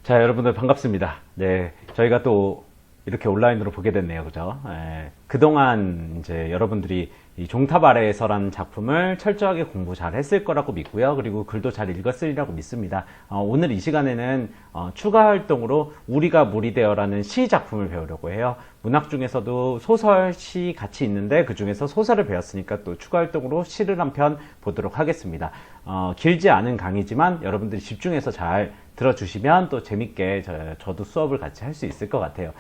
자, 여러분들 반갑습니다. 네, 저희가 또 이렇게 온라인으로 보게 됐네요. 그죠? 그동안 이제 여러분들이 이 종탑 아래에서라는 작품을 철저하게 공부 잘 했을 거라고 믿고요. 그리고 글도 잘 읽었으리라고 믿습니다. 오늘 이 시간에는 추가 활동으로 우리가 물이 되어라는 시 작품을 배우려고 해요. 문학 중에서도 소설, 시 같이 있는데 그 중에서 소설을 배웠으니까 또 추가 활동으로 시를 한 편 보도록 하겠습니다. 길지 않은 강의지만 여러분들이 집중해서 잘 들어주시면 또 재밌게 저도 수업을 같이 할 수 있을 것 같아요.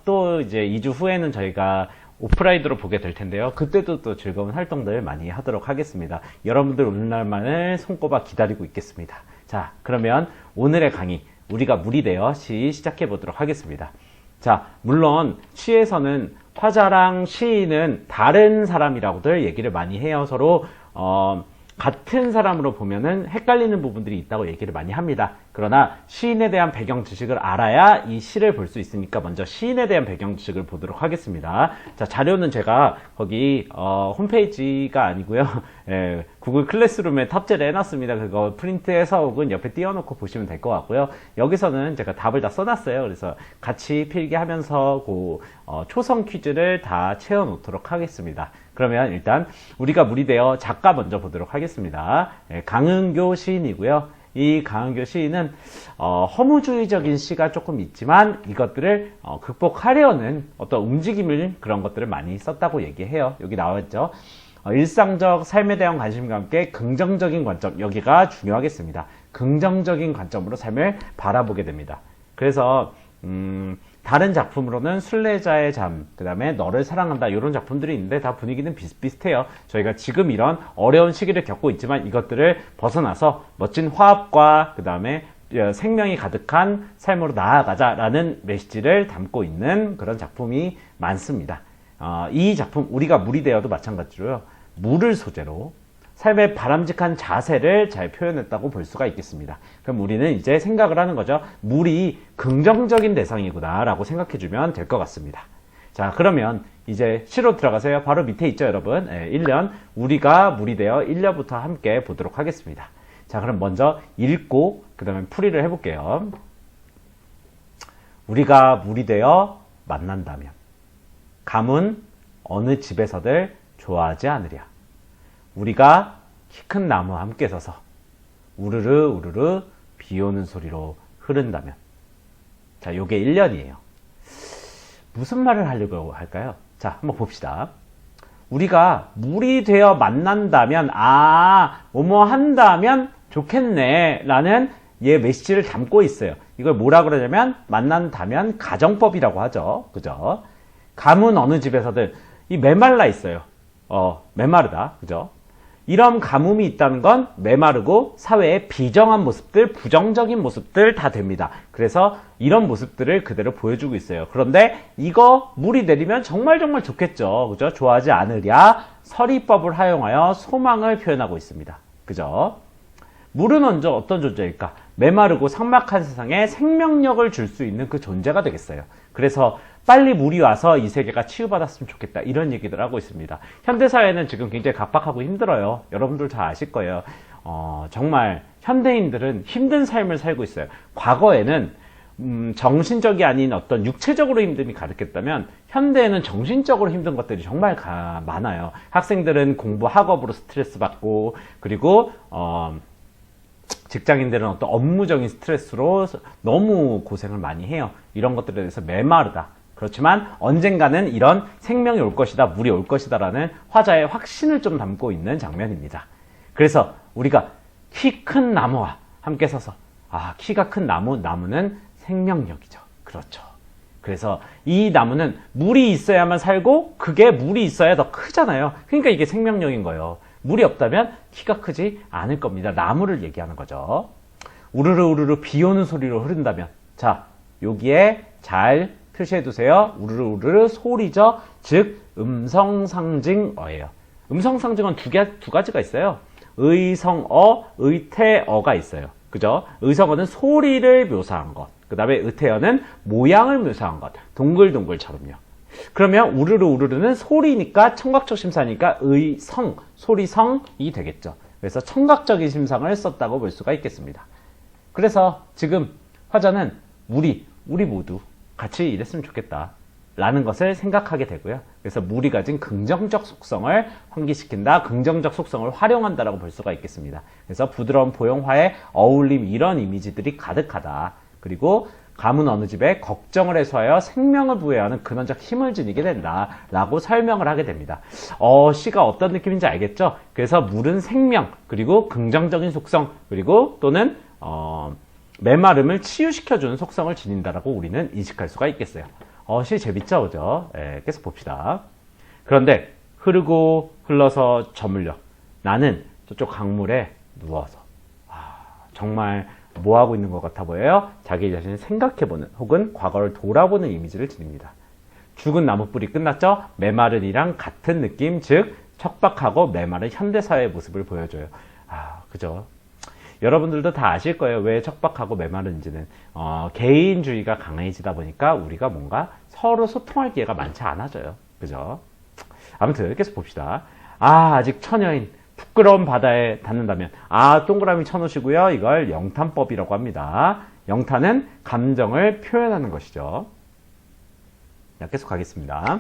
또 이제 2주 후에는 저희가 오프라인으로 보게 될 텐데요. 그때도 또 즐거운 활동들 많이 하도록 하겠습니다. 여러분들 오는 날만을 손꼽아 기다리고 있겠습니다. 자, 그러면 오늘의 강의, 우리가 물이 되어 시 시작해 보도록 하겠습니다. 자, 물론 시에서는 화자랑 시인은 다른 사람이라고들 얘기를 많이 해요. 서로 같은 사람으로 보면은 헷갈리는 부분들이 있다고 얘기를 많이 합니다. 그러나 시인에 대한 배경 지식을 알아야 이 시를 볼 수 있으니까 먼저 시인에 대한 배경 지식을 보도록 하겠습니다. 자, 자료는 제가 거기 홈페이지가 아니고요. 예, 구글 클래스룸에 탑재를 해놨습니다. 그거 프린트해서 혹은 옆에 띄워놓고 보시면 될 것 같고요. 여기서는 제가 답을 다 써놨어요. 그래서 같이 필기하면서 그 초성 퀴즈를 다 채워놓도록 하겠습니다. 그러면 일단 우리가 물이 되어 작가 먼저 보도록 하겠습니다. 예, 강은교 시인이고요. 이 강은교 시인은 허무주의적인 시가 조금 있지만 이것들을 극복하려는 어떤 움직임을 그런 것들을 많이 썼다고 얘기해요. 여기 나와있죠. 일상적 삶에 대한 관심과 함께 긍정적인 관점, 여기가 중요하겠습니다. 긍정적인 관점으로 삶을 바라보게 됩니다. 그래서 다른 작품으로는 순례자의 잠, 그 다음에 너를 사랑한다, 이런 작품들이 있는데 다 분위기는 비슷비슷해요. 저희가 지금 이런 어려운 시기를 겪고 있지만 이것들을 벗어나서 멋진 화합과 그 다음에 생명이 가득한 삶으로 나아가자라는 메시지를 담고 있는 그런 작품이 많습니다. 이 작품, 우리가 물이 되어도 마찬가지로요. 물을 소재로 삶의 바람직한 자세를 잘 표현했다고 볼 수가 있겠습니다. 그럼 우리는 이제 생각을 하는 거죠. 물이 긍정적인 대상이구나 라고 생각해주면 될 것 같습니다. 자, 그러면 이제 시로 들어가세요. 바로 밑에 있죠, 여러분. 1년, 우리가 물이 되어 1년부터 함께 보도록 하겠습니다. 자, 그럼 먼저 읽고 그 다음에 풀이를 해볼게요. 우리가 물이 되어 만난다면 감은 어느 집에서들 좋아하지 않으랴. 우리가 키 큰 나무와 함께 서서 우르르 우르르 비 오는 소리로 흐른다면. 자, 요게 1년이에요. 무슨 말을 하려고 할까요? 자, 한번 봅시다. 우리가 물이 되어 만난다면, 뭐뭐 한다면 좋겠네 라는 얘 메시지를 담고 있어요. 이걸 뭐라 그러냐면 만난다면 가정법이라고 하죠. 그죠? 감은 어느 집에서든 이 메말라 있어요. 메마르다. 그죠? 이런 가뭄이 있다는 건 메마르고 사회의 비정한 모습들, 부정적인 모습들 다 됩니다. 그래서 이런 모습들을 그대로 보여주고 있어요. 그런데 이거 물이 내리면 정말 좋겠죠. 그죠? 좋아하지 않으랴 서리법을 하용하여 소망을 표현하고 있습니다. 그죠? 물은 먼저 어떤 존재일까? 메마르고 삭막한 세상에 생명력을 줄 수 있는 그 존재가 되겠어요. 그래서 빨리 물이 와서 이 세계가 치유받았으면 좋겠다, 이런 얘기들 하고 있습니다. 현대사회는 지금 굉장히 각박하고 힘들어요. 여러분들 다 아실 거예요. 정말 현대인들은 힘든 삶을 살고 있어요. 과거에는 정신적이 아닌 어떤 육체적으로 힘듦이 가득했다면 현대에는 정신적으로 힘든 것들이 정말 많아요. 학생들은 공부 학업으로 스트레스 받고, 그리고 직장인들은 어떤 업무적인 스트레스로 너무 고생을 많이 해요. 이런 것들에 대해서 메마르다. 그렇지만 언젠가는 이런 생명이 올 것이다, 물이 올 것이다 라는 화자의 확신을 좀 담고 있는 장면입니다. 그래서 우리가 키 큰 나무와 함께 서서, 키가 큰 나무는 생명력이죠. 그렇죠. 그래서 이 나무는 물이 있어야만 살고, 그게 물이 있어야 더 크잖아요. 그러니까 이게 생명력인 거예요. 물이 없다면 키가 크지 않을 겁니다. 나무를 얘기하는 거죠. 우르르 우르르 비 오는 소리로 흐른다면, 자, 여기에 잘 표시해 두세요. 우르르 우르르 소리죠. 즉 음성상징어예요. 음성상징어는 두 가지가 있어요. 의성어, 의태어가 있어요. 그죠? 의성어는 소리를 묘사한 것, 그 다음에 의태어는 모양을 묘사한 것, 동글동글처럼요. 그러면 우르르 우르르는 소리니까 청각적 심사니까 의성, 소리성이 되겠죠. 그래서 청각적인 심상을 썼다고 볼 수가 있겠습니다. 그래서 지금 화자는 우리 모두 같이 일했으면 좋겠다 라는 것을 생각하게 되고요. 그래서 물이 가진 긍정적 속성을 환기시킨다, 긍정적 속성을 활용한다라고 볼 수가 있겠습니다. 그래서 부드러운 포용화에 어울림, 이런 이미지들이 가득하다. 그리고 가문 어느 집에 걱정을 해소하여 생명을 부여하는 근원적 힘을 지니게 된다라고 설명을 하게 됩니다. 시가 어떤 느낌인지 알겠죠? 그래서 물은 생명, 그리고 긍정적인 속성, 그리고 또는 메마름을 치유시켜주는 속성을 지닌다라고 우리는 인식할 수가 있겠어요. 시 재밌죠, 그죠? 계속 봅시다. 그런데 흐르고 흘러서 저물려 나는 저쪽 강물에 누워서 정말 뭐 하고 있는 것 같아 보여요? 자기 자신을 생각해보는 혹은 과거를 돌아보는 이미지를 지닙니다. 죽은 나무뿌리 끝났죠? 메마른 이랑 같은 느낌, 즉 척박하고 메마른 현대사회의 모습을 보여줘요. 그죠? 여러분들도 다 아실 거예요. 왜 척박하고 메마른지는. 개인주의가 강해지다 보니까 우리가 뭔가 서로 소통할 기회가 많지 않아져요. 그죠? 아무튼 계속 봅시다. 아직 처녀인 부끄러운 바다에 닿는다면. 동그라미 쳐놓으시고요. 이걸 영탄법이라고 합니다. 영탄은 감정을 표현하는 것이죠. 자, 계속 가겠습니다.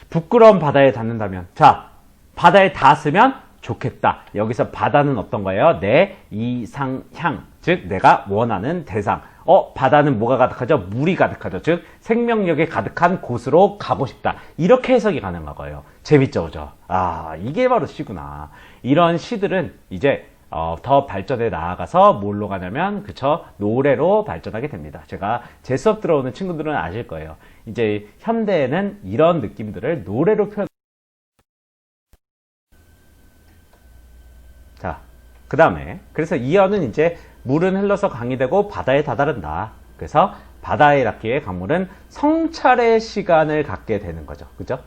부끄러운 바다에 닿는다면. 자, 바다에 닿았으면 좋겠다. 여기서 바다는 어떤 거예요? 내 이상향, 즉 내가 원하는 대상. 바다는 뭐가 가득하죠? 물이 가득하죠. 즉 생명력이 가득한 곳으로 가고 싶다. 이렇게 해석이 가능한 거예요. 재밌죠, 그죠? 이게 바로 시구나. 이런 시들은 이제 더 발전해 나아가서 뭘로 가냐면, 그쵸, 노래로 발전하게 됩니다. 제가 제 수업 들어오는 친구들은 아실 거예요. 이제 현대에는 이런 느낌들을 노래로 표현. 자, 그 다음에 그래서 이어는 이제 물은 흘러서 강이 되고 바다에 다다른다. 그래서 바다에 닿기에 강물은 성찰의 시간을 갖게 되는 거죠. 그죠?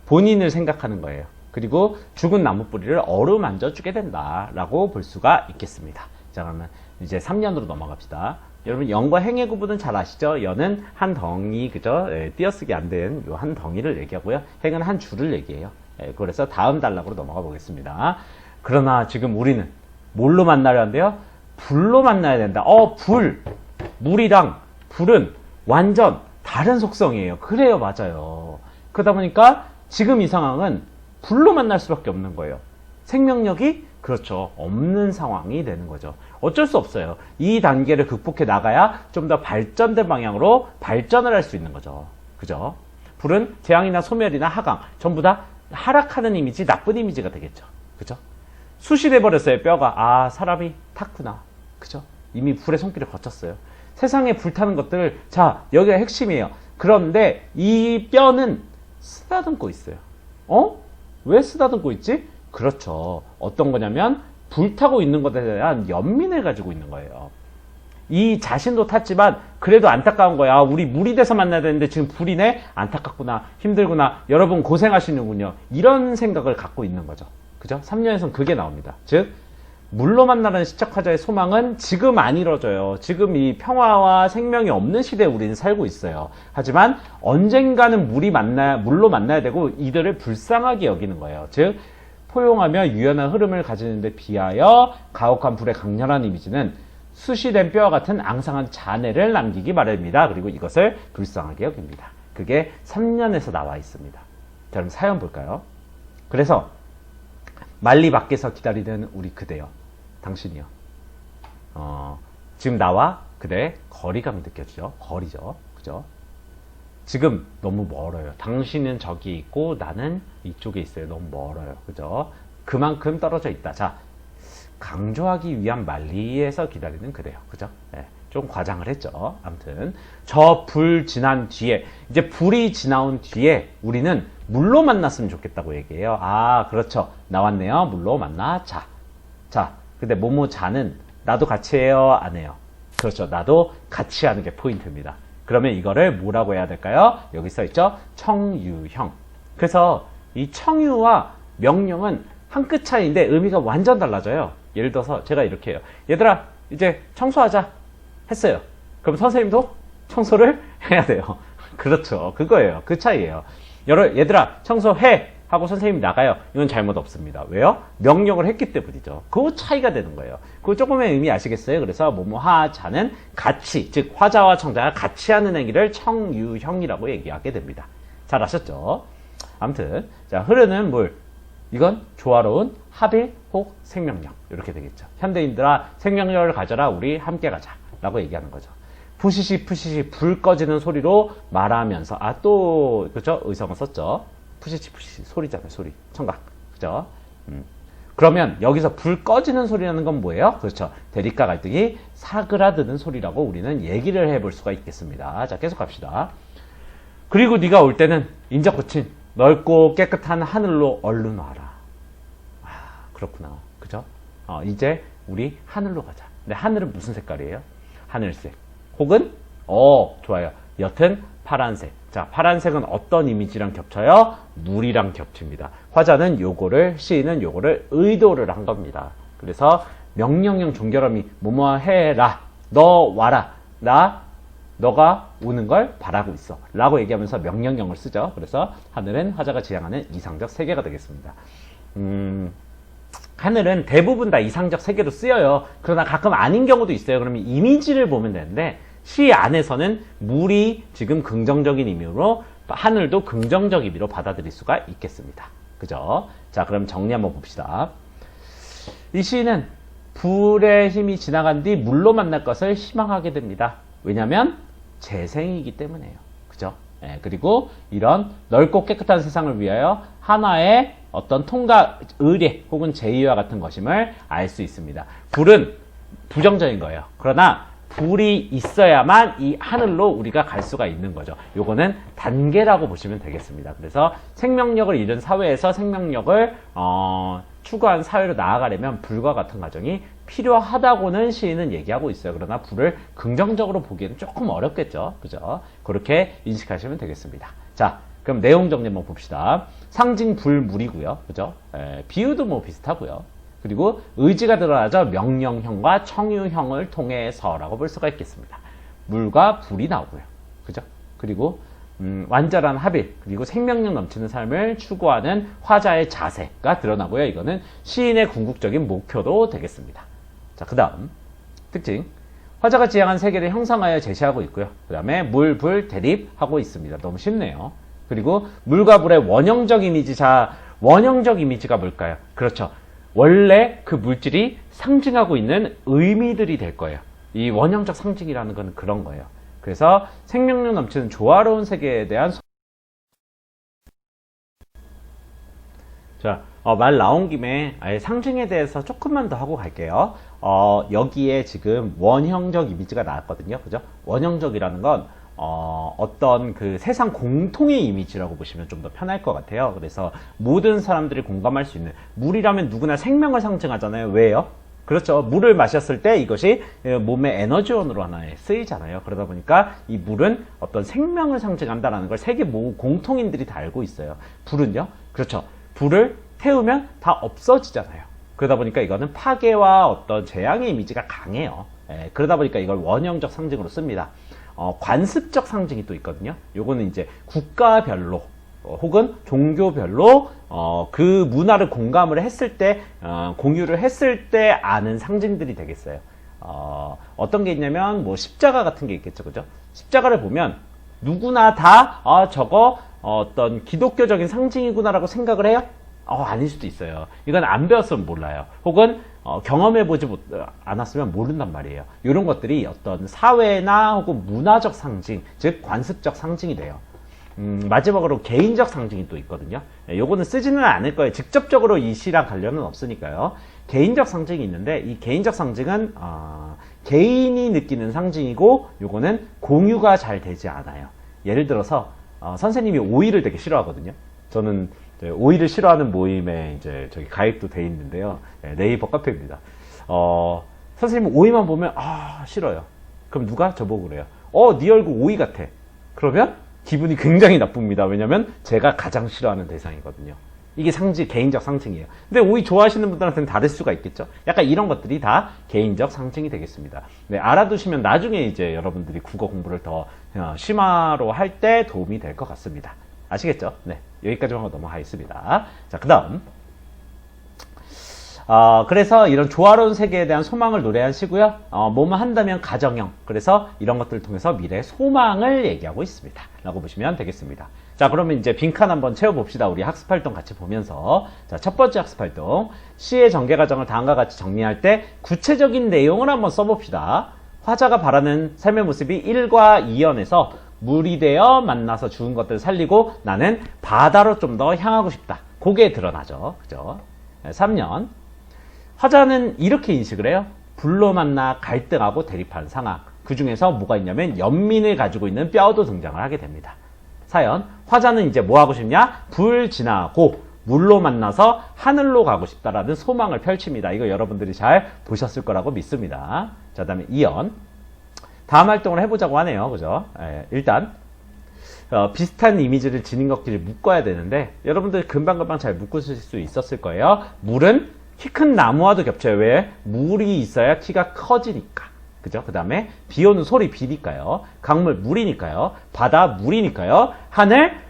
본인을 생각하는 거예요. 그리고 죽은 나무 뿌리를 어루만져 주게 된다라고 볼 수가 있겠습니다. 자, 그러면 이제 3년으로 넘어갑시다. 여러분 영과 행의 구분은 잘 아시죠? 연은 한 덩이, 그죠? 띄어쓰기 안 된 요 한 덩이를 얘기하고요. 행은 한 줄을 얘기해요. 그래서 다음 단락으로 넘어가 보겠습니다. 그러나 지금 우리는 뭘로 만나려 한대요? 불로 만나야 된다. 물이랑 불은 완전 다른 속성이에요. 그래요, 맞아요. 그러다 보니까 지금 이 상황은 불로 만날 수밖에 없는 거예요. 생명력이, 그렇죠, 없는 상황이 되는 거죠. 어쩔 수 없어요. 이 단계를 극복해 나가야 좀 더 발전된 방향으로 발전을 할 수 있는 거죠. 그죠? 불은 재앙이나 소멸이나 하강, 전부 다 하락하는 이미지, 나쁜 이미지가 되겠죠. 그죠? 숯이 돼버렸어요. 뼈가. 사람이 탔구나. 그죠? 이미 불의 손길을 거쳤어요. 세상에 불타는 것들, 자, 여기가 핵심이에요. 그런데 이 뼈는 쓰다듬고 있어요. 왜 쓰다듬고 있지? 그렇죠. 어떤 거냐면 불타고 있는 것에 대한 연민을 가지고 있는 거예요. 이 자신도 탔지만 그래도 안타까운 거야. 우리 물이 돼서 만나야 되는데 지금 불이네? 안타깝구나. 힘들구나. 여러분 고생하시는군요. 이런 생각을 갖고 있는 거죠. 그죠? 3년에선 그게 나옵니다. 즉 물로 만나는 시척화자의 소망은 지금 안 이루어져요. 지금 이 평화와 생명이 없는 시대에 우리는 살고 있어요. 하지만 언젠가는 물로 만나야 되고 이들을 불쌍하게 여기는 거예요. 즉 포용하며 유연한 흐름을 가지는 데 비하여 가혹한 불의 강렬한 이미지는 숯이 된 뼈와 같은 앙상한 잔해를 남기기 마련입니다. 그리고 이것을 불쌍하게 여깁니다. 그게 3년에서 나와 있습니다. 자, 그럼 사연 볼까요? 그래서 만리 밖에서 기다리는 우리 그대여, 당신이요. 지금 나와 그대의 거리감이 느껴지죠. 거리죠. 그죠? 지금 너무 멀어요. 당신은 저기 있고 나는 이쪽에 있어요. 너무 멀어요. 그죠? 그만큼 떨어져 있다. 자, 강조하기 위한 만리에서 기다리는 그대요. 그죠? 좀 과장을 했죠. 아무튼 저 불 지난 뒤에, 이제 불이 지나온 뒤에 우리는 물로 만났으면 좋겠다고 얘기해요. 그렇죠. 나왔네요. 물로 만나. 자, 근데 자는 나도 같이 해요, 안 해요? 그렇죠. 나도 같이 하는 게 포인트입니다. 그러면 이거를 뭐라고 해야 될까요? 여기 써 있죠. 청유형. 그래서 이 청유와 명령은 한 끗 차이인데 의미가 완전 달라져요. 예를 들어서 제가 이렇게 해요. 얘들아, 이제 청소하자. 했어요. 그럼 선생님도 청소를 해야 돼요. 그렇죠. 그거예요. 그 차이예요. 얘들아, 청소해. 하고 선생님이 나가요. 이건 잘못 없습니다. 왜요? 명령을 했기 때문이죠. 그 차이가 되는 거예요. 그 조금의 의미 아시겠어요? 그래서 하자는 같이, 즉 화자와 청자가 같이 하는 행위를 청유형이라고 얘기하게 됩니다. 잘 아셨죠? 아무튼 자, 흐르는 물, 이건 조화로운 합일 혹 생명력, 이렇게 되겠죠. 현대인들아, 생명력을 가져라, 우리 함께 가자 라고 얘기하는 거죠. 푸시시 푸시시 불 꺼지는 소리로 말하면서, 또 그죠? 의성어 썼죠. 푸시시 푸시시 소리잖아요. 소리, 청각, 그죠? 그러면 여기서 불 꺼지는 소리라는 건 뭐예요? 그렇죠. 대립과 갈등이 사그라드는 소리라고 우리는 얘기를 해볼 수가 있겠습니다. 자, 계속 갑시다. 그리고 네가 올 때는 인적 붙인 넓고 깨끗한 하늘로 얼른 와라. 그렇구나. 그죠? 이제 우리 하늘로 가자. 근데 하늘은 무슨 색깔이에요? 하늘색. 혹은 좋아요. 옅은 파란색. 자, 파란색은 어떤 이미지랑 겹쳐요? 물이랑 겹칩니다. 화자는 요거를, 시인은 요거를 의도를 한 겁니다. 그래서 명령형 종결음이 뭐뭐 해라, 너 와라, 너가 오는 걸 바라고 있어 라고 얘기하면서 명령형을 쓰죠. 그래서 하늘은 화자가 지향하는 이상적 세계가 되겠습니다. 하늘은 대부분 다 이상적 세계로 쓰여요. 그러나 가끔 아닌 경우도 있어요. 그러면 이미지를 보면 되는데, 시 안에서는 물이 지금 긍정적인 의미로, 하늘도 긍정적 의미로 받아들일 수가 있겠습니다. 그죠? 자, 그럼 정리 한번 봅시다. 이 시는 불의 힘이 지나간 뒤 물로 만날 것을 희망하게 됩니다. 왜냐하면 재생이기 때문에요. 그죠? 그리고 이런 넓고 깨끗한 세상을 위하여 하나의 어떤 통과, 의례 혹은 제의와 같은 것임을 알 수 있습니다. 불은 부정적인 거예요. 그러나 불이 있어야만 이 하늘로 우리가 갈 수가 있는 거죠. 요거는 단계라고 보시면 되겠습니다. 그래서 생명력을 잃은 사회에서 생명력을 추구한 사회로 나아가려면 불과 같은 과정이 필요하다고는 시인은 얘기하고 있어요. 그러나 불을 긍정적으로 보기에는 조금 어렵겠죠. 그죠? 그렇게 인식하시면 되겠습니다. 자, 그럼 내용 정리 한번 봅시다. 상징 불물이고요. 그죠? 비유도 뭐 비슷하고요. 그리고 의지가 드러나죠. 명령형과 청유형을 통해서라고 볼 수가 있겠습니다. 물과 불이 나오고요. 그죠? 그리고 완전한 합일, 그리고 생명력 넘치는 삶을 추구하는 화자의 자세가 드러나고요. 이거는 시인의 궁극적인 목표도 되겠습니다. 자, 그 다음 특징. 화자가 지향한 세계를 형상하여 제시하고 있고요. 그 다음에 물, 불, 대립하고 있습니다. 너무 쉽네요. 그리고 물과 불의 원형적 이미지. 자, 원형적 이미지가 뭘까요? 그렇죠. 원래 그 물질이 상징하고 있는 의미들이 될 거예요. 이 원형적 상징이라는 건 그런 거예요. 그래서 생명력 넘치는 조화로운 세계에 대한 자, 말 나온 김에 아예 상징에 대해서 조금만 더 하고 갈게요. 여기에 지금 원형적 이미지가 나왔거든요. 그죠? 원형적이라는 건 어떤 그 세상 공통의 이미지라고 보시면 좀 더 편할 것 같아요. 그래서 모든 사람들이 공감할 수 있는, 물이라면 누구나 생명을 상징하잖아요. 왜요? 그렇죠. 물을 마셨을 때 이것이 몸의 에너지원으로 하나에 쓰이잖아요. 그러다 보니까 이 물은 어떤 생명을 상징한다는 걸 세계 공통인들이 다 알고 있어요. 불은요? 그렇죠. 불을 태우면 다 없어지잖아요. 그러다 보니까 이거는 파괴와 어떤 재앙의 이미지가 강해요. 그러다 보니까 이걸 원형적 상징으로 씁니다. 관습적 상징이 또 있거든요. 요거는 이제 국가별로 혹은 종교별로 그 문화를 공감을 했을 때, 공유를 했을 때 아는 상징들이 되겠어요. 어떤 게 있냐면 뭐 십자가 같은 게 있겠죠. 그죠? 십자가를 보면 누구나 다 저거 어떤 기독교적인 상징이구나라고 생각을 해요? 아닐 수도 있어요. 이건 안 배웠으면 몰라요. 혹은 경험해보지 않았으면 모른단 말이에요. 이런 것들이 어떤 사회나 혹은 문화적 상징, 즉 관습적 상징이 돼요. 마지막으로 개인적 상징이 또 있거든요. 요거는 쓰지는 않을 거예요. 직접적으로 이 시랑 관련은 없으니까요. 개인적 상징이 있는데 이 개인적 상징은 개인이 느끼는 상징이고 요거는 공유가 잘 되지 않아요. 예를 들어서 선생님이 오이를 되게 싫어하거든요. 저는 오이를 싫어하는 모임에 이제 저기 가입도 돼 있는데요. 네이버 카페입니다. 선생님은 오이만 보면 싫어요. 그럼 누가 저보고 그래요? 네 얼굴 오이 같아. 그러면 기분이 굉장히 나쁩니다. 왜냐면 제가 가장 싫어하는 대상이거든요. 이게 개인적 상징이에요. 근데 오이 좋아하시는 분들한테는 다를 수가 있겠죠. 약간 이런 것들이 다 개인적 상징이 되겠습니다. 네, 알아두시면 나중에 이제 여러분들이 국어 공부를 더 심화로 할 때 도움이 될 것 같습니다. 아시겠죠? 네, 여기까지만 하고 넘어가겠습니다. 자, 그 다음. 그래서 이런 조화로운 세계에 대한 소망을 노래한 시고요. 뭐뭐 한다면 가정형. 그래서 이런 것들을 통해서 미래의 소망을 얘기하고 있습니다. 라고 보시면 되겠습니다. 자, 그러면 이제 빈칸 한번 채워봅시다. 우리 학습활동 같이 보면서. 자, 첫 번째 학습활동. 시의 전개 과정을 다음과 같이 정리할 때 구체적인 내용을 한번 써봅시다. 화자가 바라는 삶의 모습이 1과 2연에서 물이 되어 만나서 죽은 것들을 살리고 나는 바다로 좀 더 향하고 싶다. 그게 드러나죠. 그죠? 3년. 화자는 이렇게 인식을 해요. 불로 만나 갈등하고 대립하는 상황. 그 중에서 뭐가 있냐면 연민을 가지고 있는 뼈도 등장을 하게 됩니다. 사연. 화자는 이제 뭐 하고 싶냐? 불 지나고 물로 만나서 하늘로 가고 싶다라는 소망을 펼칩니다. 이거 여러분들이 잘 보셨을 거라고 믿습니다. 자, 그다음에 2연. 다음 활동을 해보자고 하네요. 그죠? 일단 비슷한 이미지를 지닌 것끼리 묶어야 되는데 여러분들 금방금방 잘 묶으실 수 있었을 거예요. 물은 키 큰 나무와도 겹쳐요. 왜? 물이 있어야 키가 커지니까. 그죠? 그 다음에 비 오는 소리 비니까요. 강물 물이니까요. 바다 물이니까요. 하늘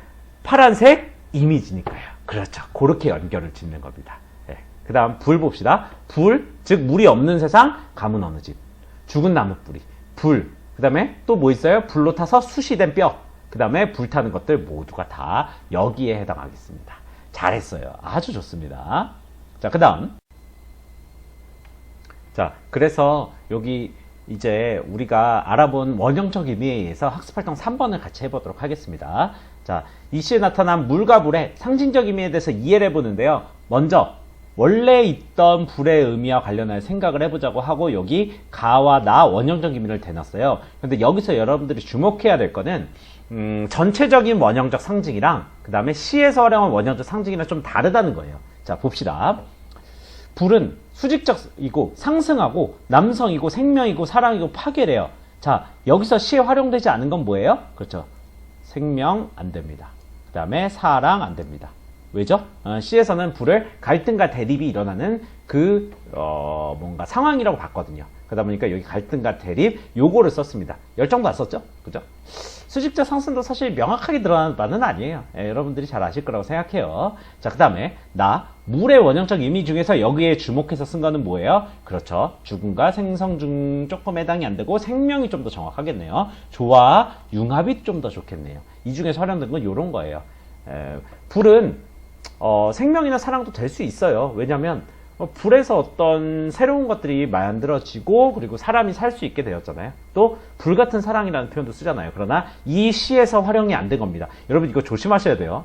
파란색 이미지니까요. 그렇죠. 그렇게 연결을 짓는 겁니다. 네. 그 다음 불 봅시다. 불, 즉 물이 없는 세상, 가문 어느 집. 죽은 나무 뿌리. 불. 그 다음에 또 뭐 있어요? 불로 타서 쑤시된 뼈. 그 다음에 불타는 것들 모두가 다 여기에 해당하겠습니다. 잘했어요. 아주 좋습니다. 자, 그 다음. 자, 그래서 여기 이제 우리가 알아본 원형적 의미에 의해서 학습활동 3번을 같이 해보도록 하겠습니다. 자, 이 시에 나타난 물과 불의 상징적 의미에 대해서 이해를 해보는데요. 먼저 원래 있던 불의 의미와 관련하여 생각을 해보자고 하고 여기 가와 나 원형적 의미를 대놨어요. 근데 여기서 여러분들이 주목해야 될 거는 전체적인 원형적 상징이랑 그 다음에 시에서 활용한 원형적 상징이랑 좀 다르다는 거예요. 자, 봅시다. 불은 수직적이고 상승하고 남성이고 생명이고 사랑이고 파괴래요. 자, 여기서 시에 활용되지 않은 건 뭐예요? 그렇죠. 생명 안 됩니다. 그 다음에 사랑 안 됩니다. 왜죠? 시에서는 불을 갈등과 대립이 일어나는 뭔가 상황이라고 봤거든요. 그러다 보니까 여기 갈등과 대립 요거를 썼습니다. 열정도 안 썼죠? 그죠? 수직적 상승도 사실 명확하게 드러나는 바는 아니에요. 여러분들이 잘 아실 거라고 생각해요. 자, 그 다음에 나 물의 원형적 의미 중에서 여기에 주목해서 쓴 거는 뭐예요? 그렇죠. 죽음과 생성 중 조금 해당이 안 되고 생명이 좀 더 정확하겠네요. 조화, 융합이 좀 더 좋겠네요. 이 중에서 활용된 건 이런 거예요. 불은 생명이나 사랑도 될 수 있어요. 왜냐하면 불에서 어떤 새로운 것들이 만들어지고 그리고 사람이 살 수 있게 되었잖아요. 또 불같은 사랑이라는 표현도 쓰잖아요. 그러나 이 시에서 활용이 안 된 겁니다. 여러분 이거 조심하셔야 돼요.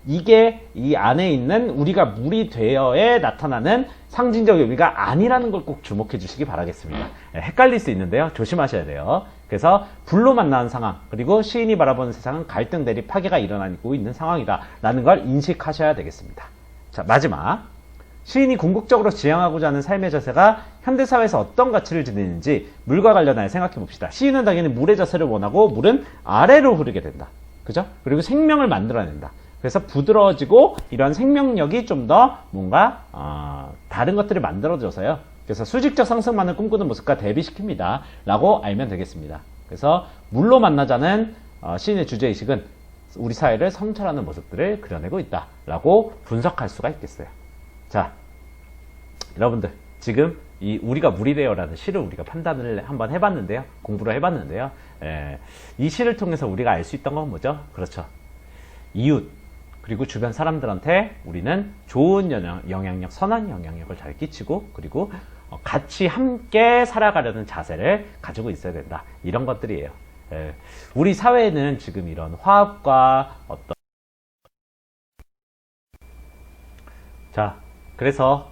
이게 이 안에 있는 우리가 물이 되어에 나타나는 상징적 의미가 아니라는 걸 꼭 주목해 주시기 바라겠습니다. 헷갈릴 수 있는데요. 조심하셔야 돼요. 그래서 불로 만나는 상황 그리고 시인이 바라보는 세상은 갈등, 대립, 파괴가 일어나고 있는 상황이다 라는 걸 인식하셔야 되겠습니다. 자, 마지막. 시인이 궁극적으로 지향하고자 하는 삶의 자세가 현대사회에서 어떤 가치를 지니는지 물과 관련하여 생각해 봅시다. 시인은 당연히 물의 자세를 원하고 물은 아래로 흐르게 된다. 그죠? 그리고 생명을 만들어낸다. 그래서 부드러워지고 이런 생명력이 좀 더 뭔가 다른 것들을 만들어줘서요. 그래서 수직적 상승만을 꿈꾸는 모습과 대비시킵니다. 라고 알면 되겠습니다. 그래서 물로 만나자는 시인의 주제의식은 우리 사회를 성찰하는 모습들을 그려내고 있다. 라고 분석할 수가 있겠어요. 자, 여러분들 지금 이 우리가 물이 되어라는 시를 우리가 판단을 한번 해봤는데요. 공부를 해봤는데요. 이 시를 통해서 우리가 알 수 있던 건 뭐죠? 그렇죠. 이웃 그리고 주변 사람들한테 우리는 좋은 영향력, 선한 영향력을 잘 끼치고 그리고 같이 함께 살아가려는 자세를 가지고 있어야 된다. 이런 것들이에요. 우리 사회에는 지금 이런 화합과 자, 그래서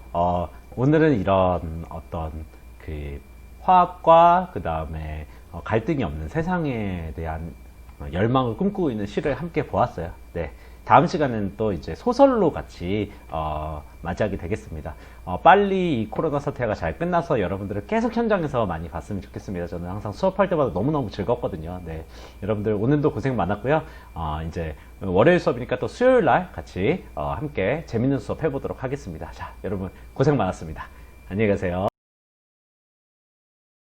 오늘은 이런 어떤 그 화합과 그 다음에 갈등이 없는 세상에 대한 열망을 꿈꾸고 있는 시를 함께 보았어요. 네. 다음 시간은 또 이제 소설로 같이 맞이하게 되겠습니다. 빨리 이 코로나 사태가 잘 끝나서 여러분들을 계속 현장에서 많이 봤으면 좋겠습니다. 저는 항상 수업할 때마다 너무너무 즐겁거든요. 네, 여러분들 오늘도 고생 많았고요. 이제 월요일 수업이니까 또 수요일 날 같이 함께 재밌는 수업 해보도록 하겠습니다. 자, 여러분 고생 많았습니다. 안녕히 가세요.